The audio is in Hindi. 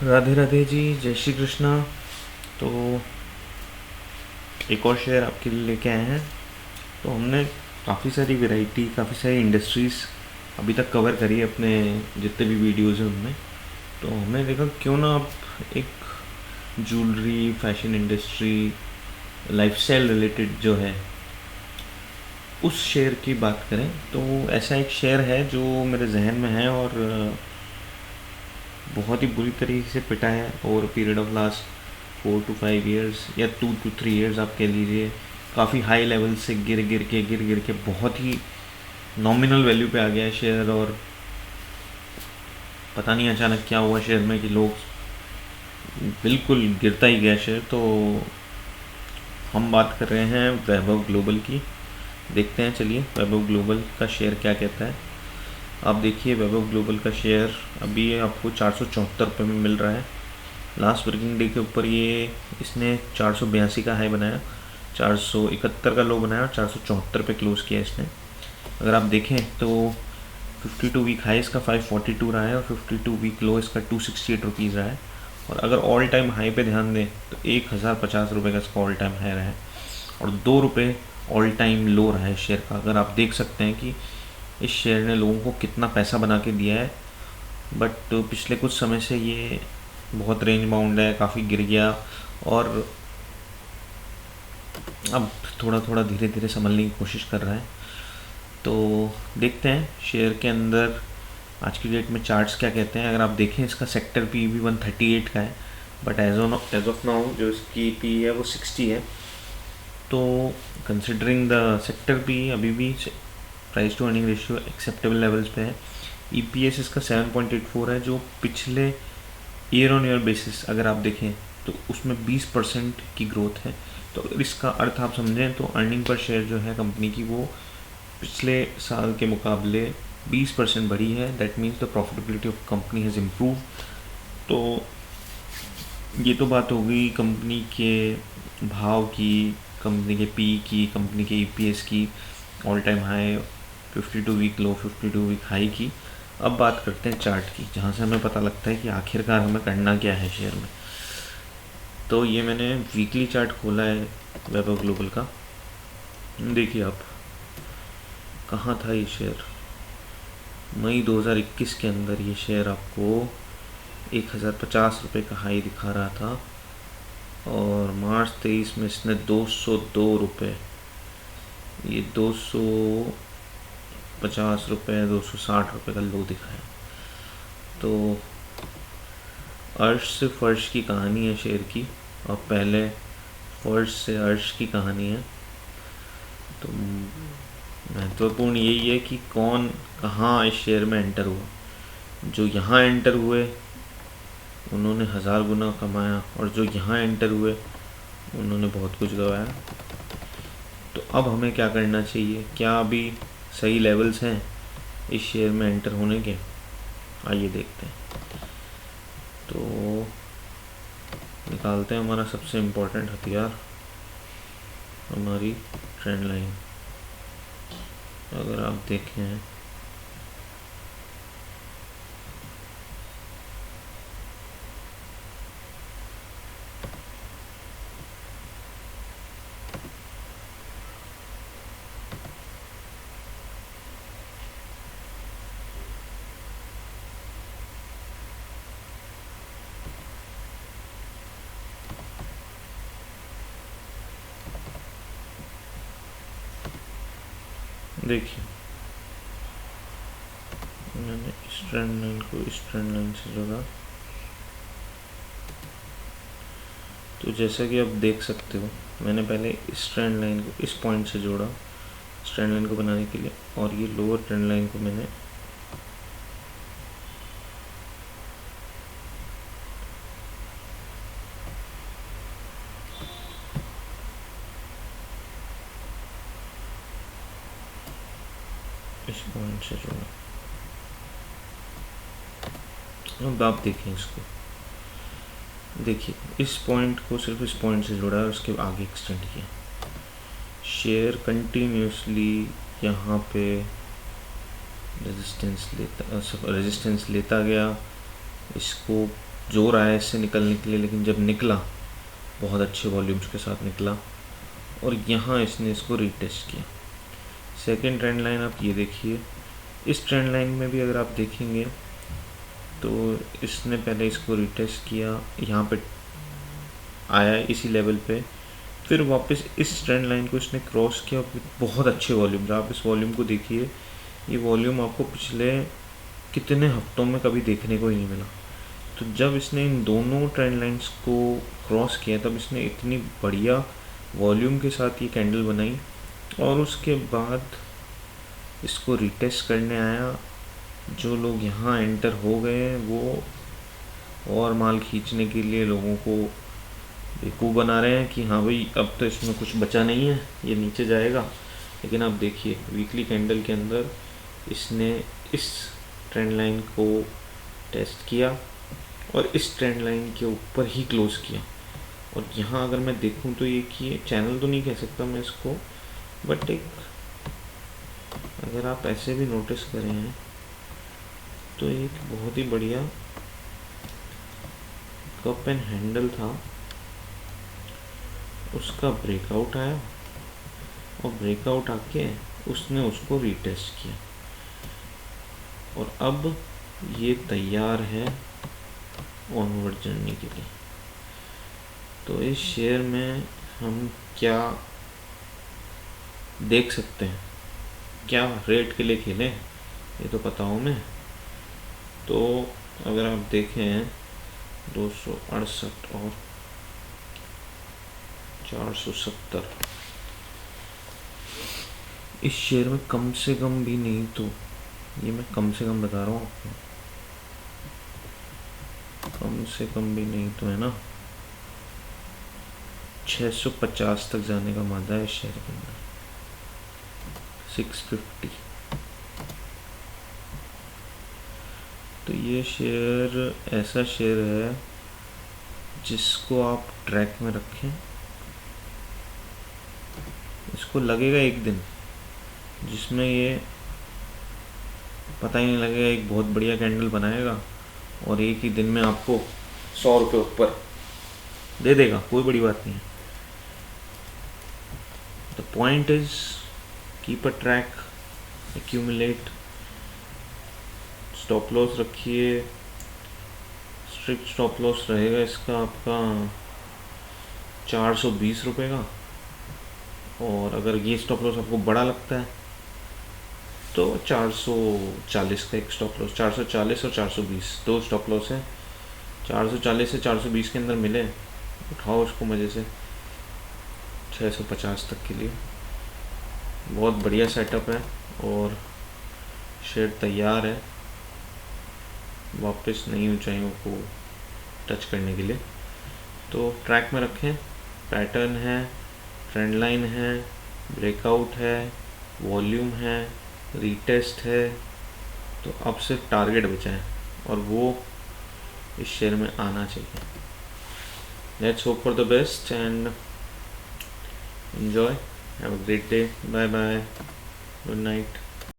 राधे राधे जी, जय श्री कृष्णा। तो एक और शेयर आपके लिए लेके आए हैं। तो हमने काफ़ी सारी वैरायटी, काफ़ी सारी इंडस्ट्रीज़ अभी तक कवर करी है अपने जितने भी वीडियोज़ हैं उनमें। तो हमने देखा क्यों ना आप एक jewellery, fashion industry, lifestyle related जो है उस शेयर की बात करें। तो ऐसा एक शेयर है जो मेरे जहन में है और बहुत ही बुरी तरीके से पिटा है over period of last 4 to 5 years या 2 to 3 years आप कह लीजिए। काफ़ी हाई लेवल से गिर गिर के बहुत ही नॉमिनल वैल्यू पे आ गया है शेयर। और पता नहीं अचानक क्या हुआ शेयर में कि लोग बिल्कुल गिरता ही गया शेयर। तो हम बात कर रहे हैं वैभव ग्लोबल की। देखते हैं, चलिए वैभव ग्लोबल का शेयर क्या कहता है। आप देखिए, वैभव ग्लोबल का शेयर अभी आपको 474 रुपये में मिल रहा है। लास्ट वर्किंग डे के ऊपर ये इसने 482 का हाई बनाया, 471 का लो बनाया और 474 पे क्लोज़ किया इसने। अगर आप देखें तो 52 वीक हाई इसका 542 रहा है और 52 वीक लो इसका 268 रुपीज़ रहा है। और अगर ऑल टाइम हाई पे ध्यान दें तो 1050 रुपये का इसका ऑल टाइम हाई रहा है और 2 रुपये ऑल टाइम लो रहा है शेयर का। अगर आप देख सकते हैं कि इस शेयर ने लोगों को कितना पैसा बना के दिया है। बट पिछले कुछ समय से ये बहुत रेंज बाउंड है, काफ़ी गिर गया और अब थोड़ा थोड़ा धीरे धीरे संभलने की कोशिश कर रहा है। तो देखते हैं शेयर के अंदर आज की डेट में चार्ट्स क्या कहते हैं। अगर आप देखें इसका सेक्टर पी भी 138 का है, बट एज ऑफ नाउ जो इसकी पी है वो 60 है। तो कंसिडरिंग द सेक्टर पी अभी भी price to earning ratio acceptable levels पे है। ईपीएस इसका 7.84 है, जो पिछले ईयर ऑन ईयर बेसिस अगर आप देखें तो उसमें 20% की ग्रोथ है। तो इसका अर्थ आप समझें तो अर्निंग पर शेयर जो है कंपनी की वो पिछले साल के मुकाबले 20% बढ़ी है। That means the profitability of company has improve. तो ये तो बात हो गई कंपनी के भाव की, कंपनी के पी की, कंपनी के ईपीएस की, all time high, 52 week low, 52 week high की। अब बात करते हैं चार्ट की, जहाँ से हमें पता लगता है कि आखिरकार हमें करना क्या है शेयर में। तो ये मैंने वीकली चार्ट खोला है वैभव ग्लोबल का। देखिए आप, कहाँ था ये शेयर। मई 2021 के अंदर ये शेयर आपको 1050 रुपये का हाई दिखा रहा था और मार्च 23 में इसने 202 रुपये, ये 250 रुपये, 260 रुपये का लो दिखाया। तो अर्श से फर्श की कहानी है शेयर की, और पहले फर्श से अर्श की कहानी है। तो महत्वपूर्ण यही है कि कौन कहाँ इस शेयर में एंटर हुआ। जो यहाँ एंटर हुए उन्होंने 1000 गुना कमाया और जो यहाँ एंटर हुए उन्होंने बहुत कुछ गवाया। तो अब हमें क्या करना चाहिए, क्या अभी सही लेवल्स हैं इस शेयर में एंटर होने के, आइए देखते हैं। तो निकालते हैं हमारा सबसे इम्पोर्टेंट हथियार, हमारी ट्रेंड लाइन। अगर आप देखें देखिए, मैंने इस ट्रेंड लाइन को इस ट्रेंड लाइन से जोड़ा। तो जैसा कि आप देख सकते हो, मैंने पहले इस ट्रेंड लाइन को इस पॉइंट से जोड़ा इस ट्रेंड लाइन को बनाने के लिए, और ये लोअर ट्रेंड लाइन को मैंने इस पॉइंट से जोड़ा। अब आप देखें इसको, देखिए इस पॉइंट को सिर्फ इस पॉइंट से जोड़ा और उसके आगे एक्सटेंड किया। शेयर कंटिन्यूसली यहाँ पे रेजिस्टेंस लेता गया, इसको जोर आया इससे निकलने के लिए, लेकिन जब निकला बहुत अच्छे वॉल्यूम्स के साथ निकला और यहाँ इसने इसको रीटेस्ट किया। सेकेंड ट्रेंड लाइन आप ये देखिए, इस ट्रेंड लाइन में भी अगर आप देखेंगे तो इसने पहले इसको रीटेस्ट किया, यहाँ पे आया इसी लेवल पे, फिर वापस इस ट्रेंड लाइन को इसने क्रॉस किया, फिर बहुत अच्छे वॉल्यूम। आप इस वॉल्यूम को देखिए, ये वॉल्यूम आपको पिछले कितने हफ्तों में कभी देखने को ही नहीं मिला। तो जब इसने इन दोनों ट्रेंड लाइंस को क्रॉस किया तब इसने इतनी बढ़िया वॉल्यूम के साथ ये कैंडल बनाई और उसके बाद इसको रिटेस्ट करने आया। जो लोग यहाँ एंटर हो गए वो और माल खींचने के लिए लोगों को बेवकूफ़ बना रहे हैं कि हाँ भाई अब तो इसमें कुछ बचा नहीं है, ये नीचे जाएगा। लेकिन आप देखिए वीकली कैंडल के अंदर इसने इस ट्रेंड लाइन को टेस्ट किया और इस ट्रेंड लाइन के ऊपर ही क्लोज़ किया। और यहाँ अगर मैं देखूँ तो ये कि चैनल तो नहीं कह सकता मैं इसको, बट एक अगर आप ऐसे भी नोटिस करें हैं तो एक बहुत ही बढ़िया कप एंड हैंडल था, उसका ब्रेकआउट आया और ब्रेकआउट आके उसने उसको रीटेस्ट किया और अब ये तैयार है ऑनवर्ड जर्नी के लिए। तो इस शेयर में हम क्या देख सकते हैं, क्या रेट के लिए खेलें ये तो पता हूँ मैं। तो अगर आप देखें 268 और 470, इस शेयर में कम से कम भी नहीं तो, ये मैं कम से कम बता रहा हूँ आपको, कम से कम भी नहीं तो है ना 650 तक जाने का मादा है इस शेयर के अंदर, 650। तो ये शेयर ऐसा शेयर है जिसको आप ट्रैक में रखें, इसको लगेगा एक दिन जिसमें ये पता ही नहीं लगेगा, एक बहुत बढ़िया कैंडल बनाएगा और एक ही दिन में आपको 100 रुपये ऊपर दे देगा, कोई बड़ी बात नहीं है। The point is keep a track, accumulate, stop loss रखिए। स्ट्रिक्ट स्टॉप लॉस रहेगा इसका आपका 420 रुपये का, और अगर ये स्टॉप लॉस आपको बड़ा लगता है तो 440 का एक स्टॉप लॉस, 440 और 420 दो स्टॉप लॉस है। 440 से 420 के अंदर मिले उठाओ उसको मज़े से 650 तक के लिए। बहुत बढ़िया सेटअप है और शेयर तैयार है वापस नई ऊंचाइयों को टच करने के लिए। तो ट्रैक में रखें, पैटर्न है, ट्रेंड लाइन है, ब्रेकआउट है, वॉल्यूम है, रीटेस्ट है। तो अब सिर्फ टारगेट बचा है और वो इस शेयर में आना चाहिए। Let's hope for the best and enjoy, have a great day, bye bye, good night.